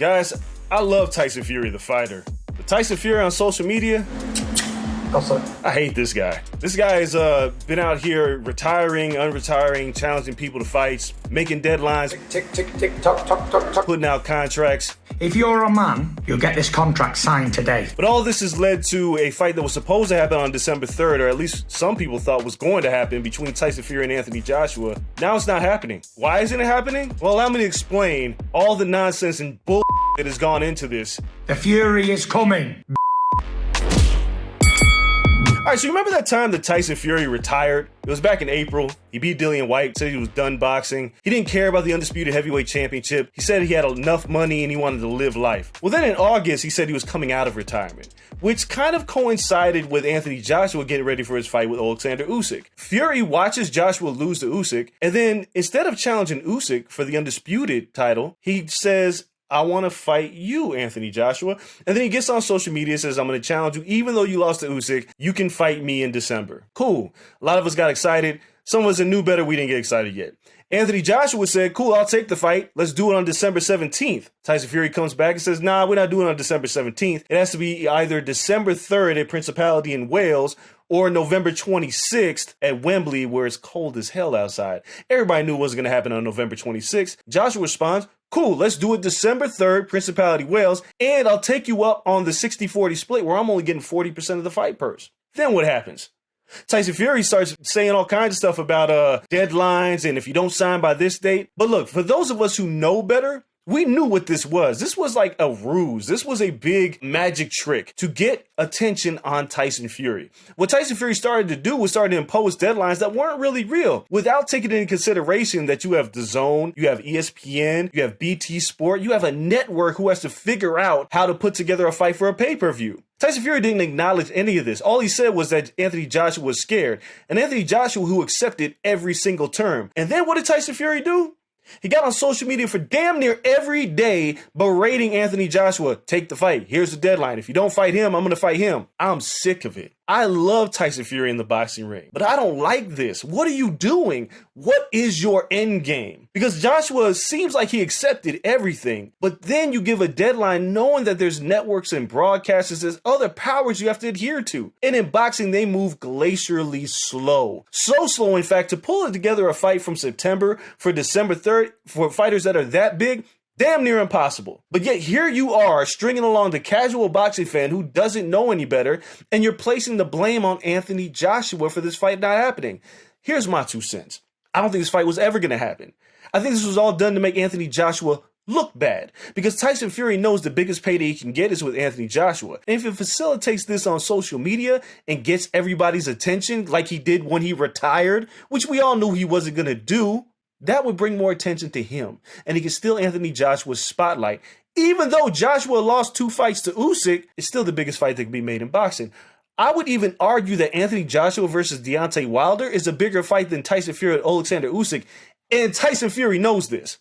Guys, I love Tyson Fury, the fighter. But Tyson Fury on social media, I hate this guy. This guy has been out here retiring, unretiring, challenging people to fights, making deadlines, tick, tick, tick, tock, tock, tock, tock. putting out contracts. If you're a man, you'll get this contract signed today. But all this has led to a fight that was supposed to happen on December 3rd, or at least some people thought was going to happen, between Tyson Fury and Anthony Joshua. Now it's not happening. Why isn't it happening? Well, allow me to explain all the nonsense and bull that has gone into this. The Fury is coming. All right, so you remember that time that Tyson Fury retired? It was back in April. He beat Dillian White, said he was done boxing. He didn't care about the Undisputed Heavyweight Championship. He said he had enough money and he wanted to live life. Well, then in August, he said he was coming out of retirement, which kind of coincided with Anthony Joshua getting ready for his fight with Alexander Usyk. Fury watches Joshua lose to Usyk, and then instead of challenging Usyk for the Undisputed title, he says, I want to fight you, Anthony Joshua. And then he gets on social media and says, I'm going to challenge you. Even though you lost to Usyk, you can fight me in December. Cool. A lot of us got excited. Some of us knew better. We didn't get excited yet. Anthony Joshua said, cool, I'll take the fight. Let's do it on December 17th. Tyson Fury comes back and says, nah, we're not doing it on December 17th. It has to be either December 3rd at Principality in Wales or November 26th at Wembley, where it's cold as hell outside. Everybody knew it wasn't going to happen on November 26th. Joshua responds, cool, let's do it December 3rd, Principality Wales, and I'll take you up on the 60-40 split where I'm only getting 40% of the fight purse. Then what happens? Tyson Fury starts saying all kinds of stuff about deadlines and if you don't sign by this date. But look, for those of us who know better, we knew what this was. This was like a ruse. This was a big magic trick to get attention on Tyson Fury. What Tyson Fury started to do was start to impose deadlines that weren't really real without taking into consideration that you have DAZN, you have ESPN, you have BT Sport, you have a network who has to figure out how to put together a fight for a pay-per-view. Tyson Fury didn't acknowledge any of this. All he said was that Anthony Joshua was scared. And Anthony Joshua who accepted every single term. And then what did Tyson Fury do? He got on social media for damn near every day berating Anthony Joshua. Take the fight. Here's the deadline. If you don't fight him, I'm going to fight him. I'm sick of it. I love Tyson Fury in the boxing ring, but I don't like this. What are you doing? What is your end game? Because Joshua seems like he accepted everything, but then you give a deadline knowing that there's networks and broadcasters, there's other powers you have to adhere to. And in boxing, they move glacially slow. So slow, in fact, to pull together a fight from September for December 3rd for fighters that are that big, damn near impossible. But yet here you are stringing along the casual boxing fan who doesn't know any better, and you're placing the blame on Anthony Joshua for this fight not happening. Here's my 2 cents. I don't think this fight was ever going to happen. I think this was all done to make Anthony Joshua look bad, because Tyson Fury knows the biggest payday he can get is with Anthony Joshua. And if it facilitates this on social media and gets everybody's attention like he did when he retired, which we all knew he wasn't going to do, that would bring more attention to him, and he could steal Anthony Joshua's spotlight. Even though Joshua lost 2 fights to Usyk, it's still the biggest fight that can be made in boxing. I would even argue that Anthony Joshua versus Deontay Wilder is a bigger fight than Tyson Fury and Alexander Usyk, and Tyson Fury knows this.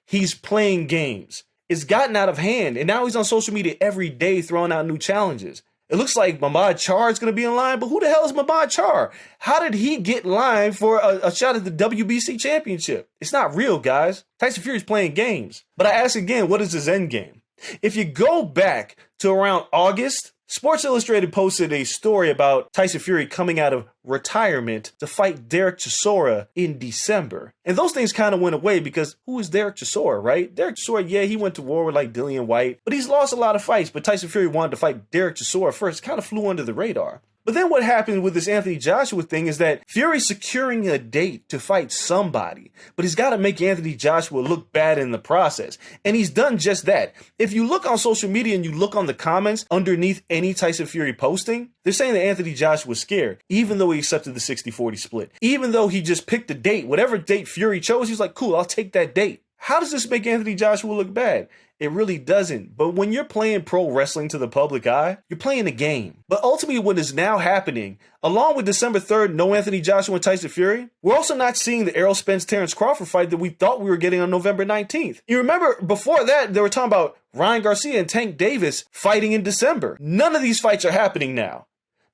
He's playing games. It's gotten out of hand, and now he's on social media every day throwing out new challenges. It looks like Mamad Char is going to be in line, but who the hell is Mamad Char? How did he get in line for a shot at the WBC championship? It's not real, guys. Tyson Fury's playing games. But I ask again, what is his end game? If you go back to around August, Sports Illustrated posted a story about Tyson Fury coming out of retirement to fight Derek Chisora in December. And those things kind of went away because who is Derek Chisora, right? Derek Chisora, yeah, he went to war with like Dillian White, but he's lost a lot of fights. But Tyson Fury wanted to fight Derek Chisora first. It kind of flew under the radar. But then what happened with this Anthony Joshua thing is that Fury's securing a date to fight somebody, but he's got to make Anthony Joshua look bad in the process. And he's done just that. If you look on social media and you look on the comments underneath any Tyson Fury posting, they're saying that Anthony Joshua was scared, even though he accepted the 60-40 split. Even though he just picked a date, whatever date Fury chose, he's like, cool, I'll take that date. How does this make Anthony Joshua look bad? It really doesn't. But when you're playing pro wrestling to the public eye, you're playing a game. But ultimately what is now happening, along with December 3rd, no Anthony Joshua and Tyson Fury, we're also not seeing the Errol Spence-Terrence Crawford fight that we thought we were getting on November 19th. You remember before that, they were talking about Ryan Garcia and Tank Davis fighting in December. None of these fights are happening now.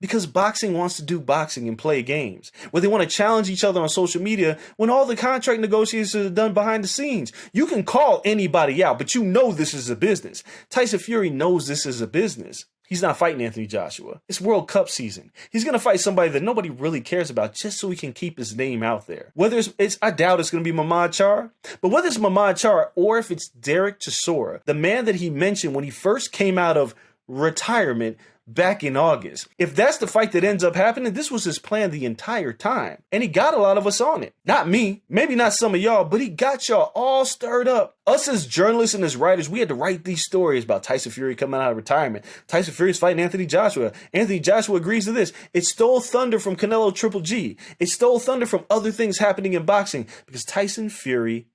Because boxing wants to do boxing and play games, where they want to challenge each other on social media when all the contract negotiations are done behind the scenes. You can call anybody out, but you know this is a business. Tyson Fury knows this is a business. He's not fighting Anthony Joshua. It's World Cup season. He's going to fight somebody that nobody really cares about just so he can keep his name out there. Whether I doubt it's going to be Mamad Char, but whether it's Mamad Char or if it's Derek Chisora, the man that he mentioned when he first came out of retirement back in August. If that's the fight that ends up happening, this was his plan the entire time. And he got a lot of us on it. Not me, maybe not some of y'all, but he got y'all all stirred up. Us as journalists and as writers, we had to write these stories about Tyson Fury coming out of retirement. Tyson Fury's fighting Anthony Joshua. Anthony Joshua agrees to this. It stole thunder from Canelo Triple G. It stole thunder from other things happening in boxing because Tyson Fury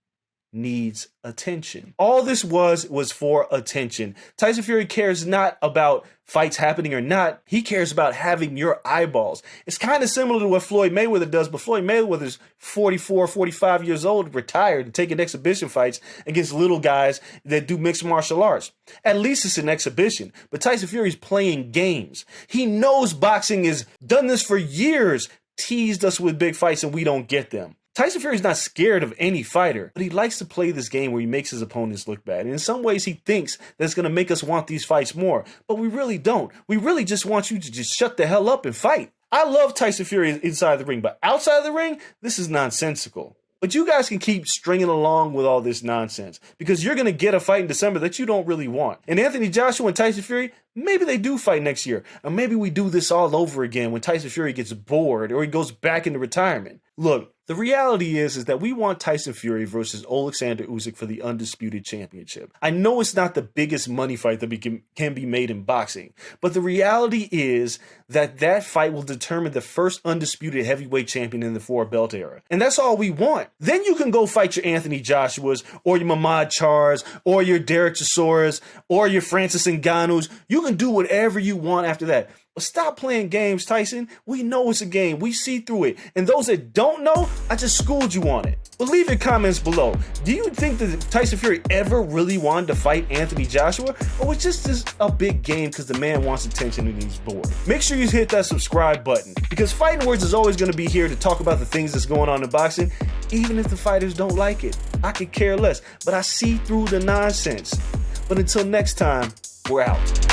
needs attention. All this was for attention. Tyson Fury cares not about fights happening or not. He cares about having your eyeballs. It's kind of similar to what Floyd Mayweather does, but Floyd Mayweather's 44, 45 years old, retired, and taking exhibition fights against little guys that do mixed martial arts. At least it's an exhibition. But Tyson Fury's playing games. He knows boxing has done this for years, teased us with big fights, and we don't get them. Tyson Fury's not scared of any fighter, but he likes to play this game where he makes his opponents look bad. And in some ways, he thinks that's going to make us want these fights more. But we really don't. We really just want you to just shut the hell up and fight. I love Tyson Fury inside the ring, but outside the ring, this is nonsensical. But you guys can keep stringing along with all this nonsense because you're going to get a fight in December that you don't really want. And Anthony Joshua and Tyson Fury, maybe they do fight next year. Or maybe we do this all over again when Tyson Fury gets bored or he goes back into retirement. Look, the reality is that we want Tyson Fury versus Alexander Usyk for the undisputed championship. I know it's not the biggest money fight that can be made in boxing, but the reality is that fight will determine the first undisputed heavyweight champion in the four-belt era. And that's all we want. Then you can go fight your Anthony Joshuas or your Mamad Chars or your Derek Chisoras or your Francis Ngannous. You can do whatever you want after that. But stop playing games, Tyson. We know it's a game. We see through it. And those that don't know, I just schooled you on it. But leave your comments below. Do you think that Tyson Fury ever really wanted to fight Anthony Joshua? Or was just a big game because the man wants attention and he's bored? Make sure you hit that subscribe button because Fighting Words is always going to be here to talk about the things that's going on in boxing, even if the fighters don't like it. I could care less, but I see through the nonsense. But until next time, we're out.